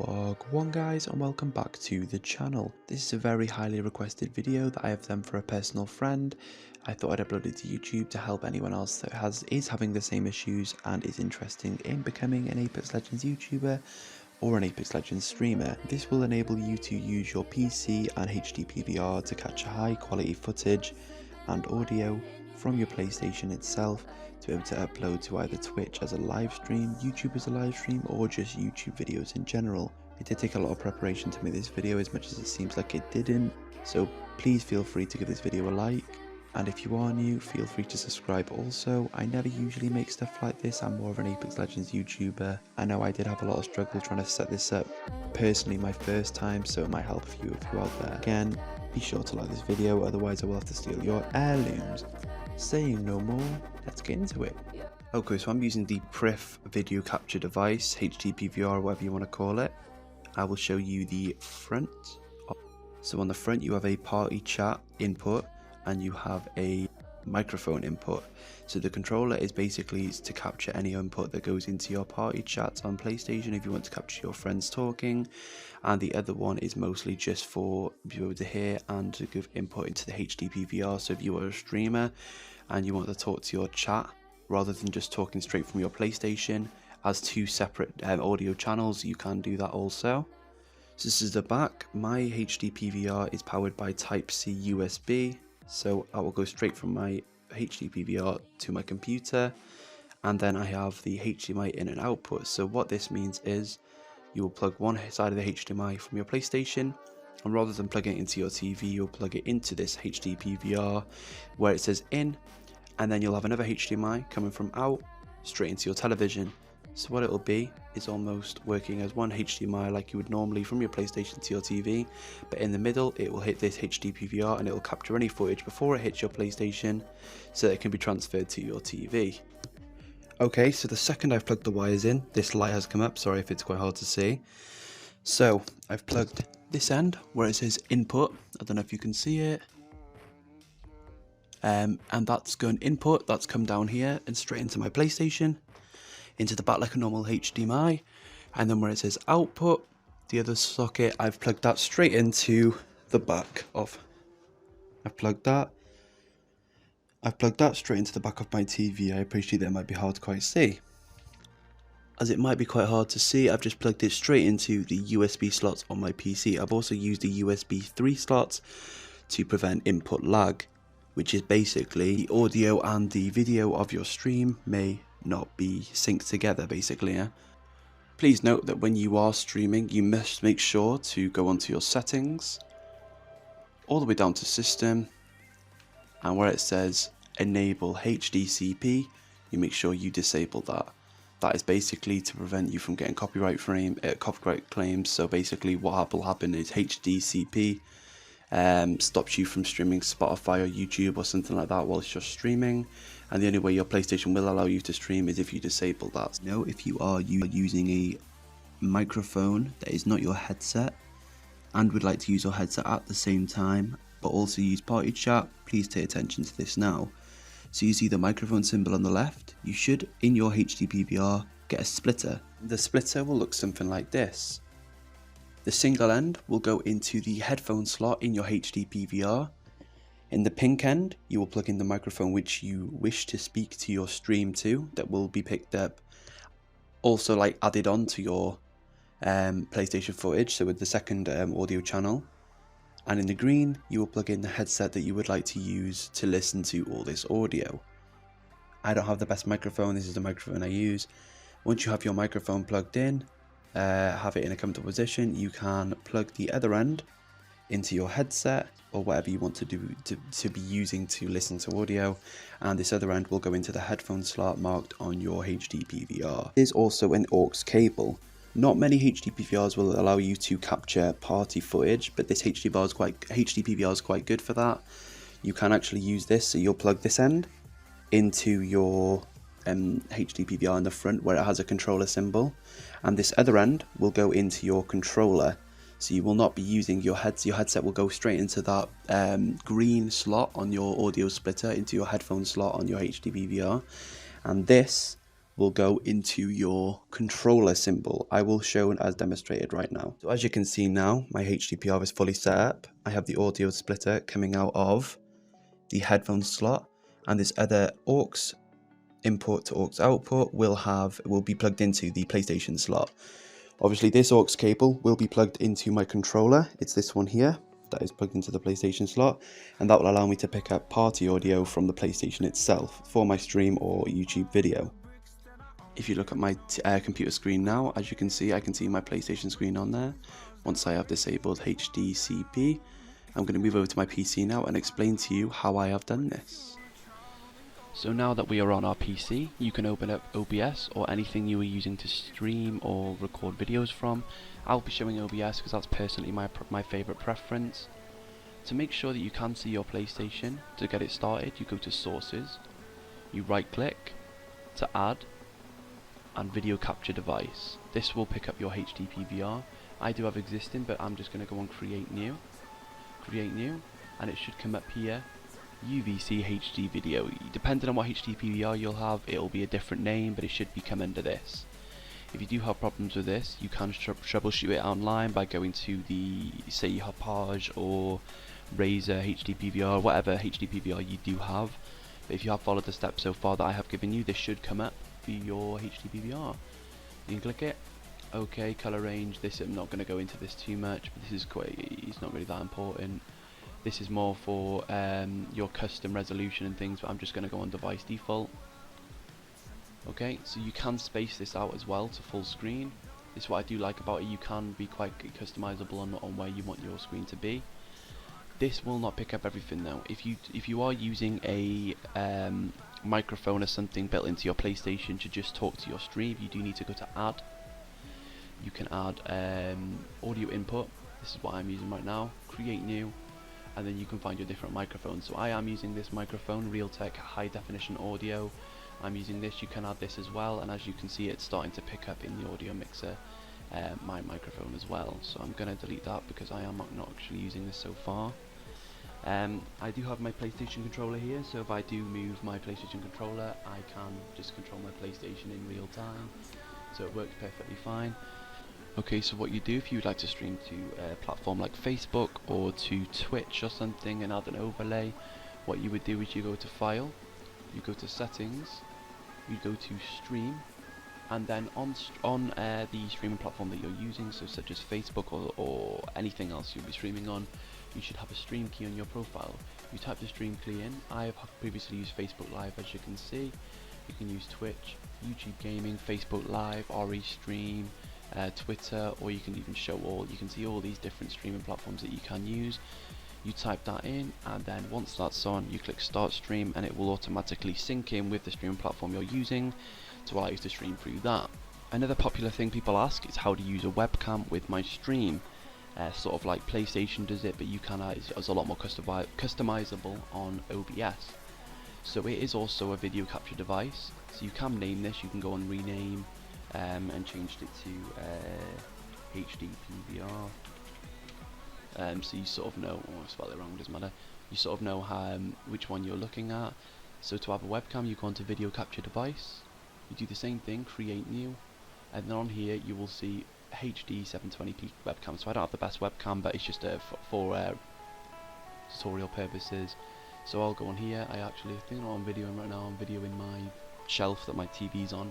Wagwan guys, and welcome back to the channel. This is a very highly requested video that I have done for a personal friend. I thought I'd upload it to YouTube to help anyone else that is having the same issues and is interested in becoming an Apex Legends YouTuber or an Apex Legends streamer. This will enable you to use your PC and HD PVR to capture high quality footage and audio from your PlayStation itself to be able to upload to either Twitch as a live stream, YouTube as a live stream, or just YouTube videos in general. It did take a lot of preparation to make this video, as much as it seems like it didn't, so please feel free to give this video a like, and if you are new, feel free to subscribe also. I never usually make stuff like this, I'm more of an Apex Legends YouTuber. I know I did have a lot of struggle trying to set this up personally my first time, so it might help a few of you out there. Again, be sure to like this video, otherwise I will have to steal your heirlooms. Saying no more, let's get into it. Okay, so I'm using the Prif video capture device, HD PVR, whatever you want to call it. I will show you the front. So on the front you have a party chat input and you have a microphone input. So the controller is basically to capture any input that goes into your party chats on PlayStation if you want to capture your friends talking, and the other one is mostly just for you able to hear and to give input into the HD PVR. So if you are a streamer and you want to talk to your chat rather than just talking straight from your PlayStation as two separate audio channels, you can do that also. So this is the back. My HD PVR is powered by Type-C USB, so I will go straight from my HD PVR to my computer, and then I have the HDMI in and output. So what this means is you will plug one side of the HDMI from your PlayStation, and rather than plugging it into your TV, you'll plug it into this HD PVR where it says in, and then you'll have another HDMI coming from out straight into your television. So what it'll be is almost working as one HDMI like you would normally from your PlayStation to your TV, but in the middle it will hit this HD PVR and it will capture any footage before it hits your PlayStation so that it can be transferred to your TV. Okay, so the second I've plugged the wires in, this light has come up, sorry if it's quite hard to see. So I've plugged this end where it says input, I don't know if you can see it. And that's going input, that's come down here and straight into my PlayStation, into the back like a normal HDMI, and then where it says output, the other socket, I've plugged that straight into the back of, I've plugged that straight into the back of my TV. I appreciate that it might be hard to quite see. As it might be quite hard to see, I've just plugged it straight into the USB slots on my PC. I've also used the USB 3 slots to prevent input lag, which is basically the audio and the video of your stream may not be synced together basically. Yeah? Please note that when you are streaming, you must make sure to go onto your settings, all the way down to system, and where it says enable HDCP, you make sure you disable that. That is basically to prevent you from getting copyright claims. So basically what will happen is HDCP stops you from streaming Spotify or YouTube or something like that whilst you're streaming, and the only way your PlayStation will allow you to stream is if you disable that. Now if you are using a microphone that is not your headset and would like to use your headset at the same time but also use party chat, please pay attention to this now. So you see the microphone symbol on the left, you should in your HD PVR get a splitter. The splitter will look something like this. The single end will go into the headphone slot in your HD PVR. In the pink end, you will plug in the microphone which you wish to speak to your stream to, that will be picked up, also like added on to your PlayStation footage, so with the second audio channel. And in the green, you will plug in the headset that you would like to use to listen to all this audio. I don't have the best microphone, this is the microphone I use. Once you have your microphone plugged in, have it in a comfortable position, you can plug the other end into your headset or whatever you want to do to be using to listen to audio, and this other end will go into the headphone slot marked on your HD PVR. There is also an aux cable. Not many HD PVRs will allow you to capture party footage, but this HD PVR is quite good for that. You can actually use this, so you'll plug this end into your HD PVR in the front where it has a controller symbol, and this other end will go into your controller, so you will not be using your headset will go straight into that green slot on your audio splitter into your headphone slot on your HD PVR, and this will go into your controller symbol. I will show as demonstrated right now. So as you can see now, my HDPR is fully set up. I have the audio splitter coming out of the headphone slot, and this other aux input to aux output will be plugged into the PlayStation slot. Obviously this aux cable will be plugged into my controller. It's this one here that is plugged into the PlayStation slot, and that will allow me to pick up party audio from the PlayStation itself for my stream or YouTube video. If you look at my computer screen now, as you can see, I can see my PlayStation screen on there. Once I have disabled HDCP, I'm going to move over to my PC now and explain to you how I have done this. So now that we are on our PC, you can open up OBS or anything you are using to stream or record videos from. I'll be showing OBS because that's personally my favourite preference. To make sure that you can see your PlayStation, to get it started, you go to Sources, you right click to add, and Video Capture Device. This will pick up your HD PVR. I do have existing, but I'm just going to go on Create New, and it should come up here, UVC HD Video. Depending on what HD PVR you'll have, it'll be a different name, but it should come under this. If you do have problems with this, you can troubleshoot it online by going to the, say you have Page or Razer HD PVR, whatever HD PVR you do have. But if you have followed the steps so far that I have given you, this should come up for your HD PVR. You can click it. Okay, color range. This, I'm not going to go into this too much, but this is it's not really that important. This is more for your custom resolution and things, but I'm just going to go on device default. Okay, so you can space this out as well to full screen. This is what I do like about it. You can be quite customizable on where you want your screen to be. This will not pick up everything though. If you are using a microphone or something built into your PlayStation to just talk to your stream, you do need to go to Add. You can add audio input. This is what I'm using right now. Create New, and then you can find your different microphones. So I am using this microphone, Realtek High Definition Audio. I'm using this. You can add this as well, and as you can see, it's starting to pick up in the audio mixer my microphone as well. So I'm going to delete that because I am not actually using this so far. I do have my PlayStation controller here, so if I do move my PlayStation controller, I can just control my PlayStation in real time, so it works perfectly fine. Okay, so what you do if you would like to stream to a platform like Facebook or to Twitch or something and add an overlay, what you would do is you go to File, you go to Settings, you go to Stream, and then on the streaming platform that you're using, so such as Facebook or anything else you'll be streaming on, you should have a stream key on your profile. You type the stream key in. I have previously used Facebook Live, as you can see. You can use Twitch, YouTube Gaming, Facebook Live, RE Stream, Twitter, or you can even show all. You can see all these different streaming platforms that you can use. You type that in, and then once that's on, you click Start Stream, and it will automatically sync in with the streaming platform you're using to allow you to stream through that. Another popular thing people ask is how to use a webcam with my stream. Sort of like PlayStation does it, but you can it's a lot more customizable on OBS. So it is also a video capture device, so you can name this. You can go and rename and change it to HD PVR. So you sort of know, I spelled it wrong, doesn't matter. You sort of know which one you're looking at. So to have a webcam, you go into video capture device, you do the same thing, create new, and then on here you will see HD 720p webcam. So I don't have the best webcam, but it's just for tutorial purposes. So I'll go on here. I think I'm videoing right now. I'm videoing my shelf that my TV's on.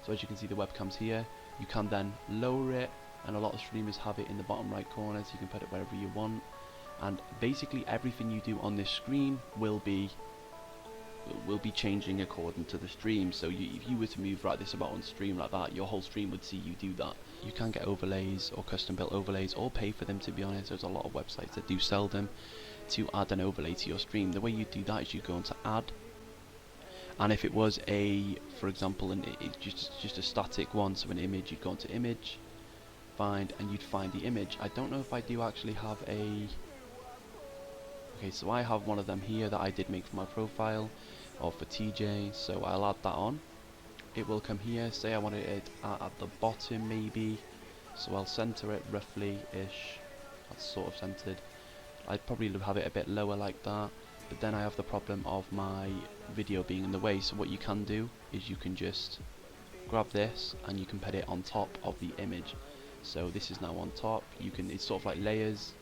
So as you can see, the webcam's here. You can then lower it, and a lot of streamers have it in the bottom right corner, so you can put it wherever you want. And basically everything you do on this screen will be changing according to the stream. So if you were to move this about on stream like that, your whole stream would see you do that. You can get overlays or custom built overlays, or pay for them, to be honest. There's a lot of websites that do sell them to add an overlay to your stream. The way you do that is you go into Add, and if it was for example, just a static one, so an image, you'd go into Image, Find, and you'd find the image. I don't know if I do actually have okay, so I have one of them here that I did make for my profile, or for TJ, so I'll add that on. It will come here. Say I wanted it at the bottom maybe, so I'll center it roughly-ish. That's sort of centered. I'd probably have it a bit lower like that, but then I have the problem of my video being in the way. So what you can do is you can just grab this and you can put it on top of the image. So this is now on top. It's sort of like layers.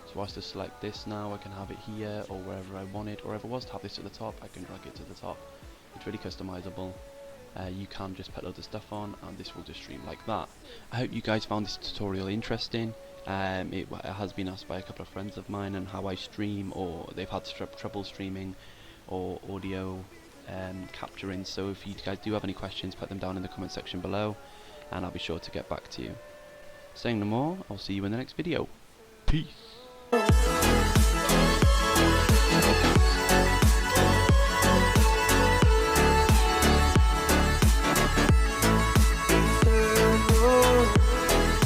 So if I was to select this now, I can have it here or wherever I want it, or if I was to have this at the top, I can drag it to the top. It's really customizable. You can just put other stuff on and this will just stream like that. I hope you guys found this tutorial interesting. It has been asked by a couple of friends of mine on how I stream, or they've had trouble streaming or audio capturing. So if you guys do have any questions, put them down in the comment section below and I'll be sure to get back to you. Saying no more, I'll see you in the next video. Peace!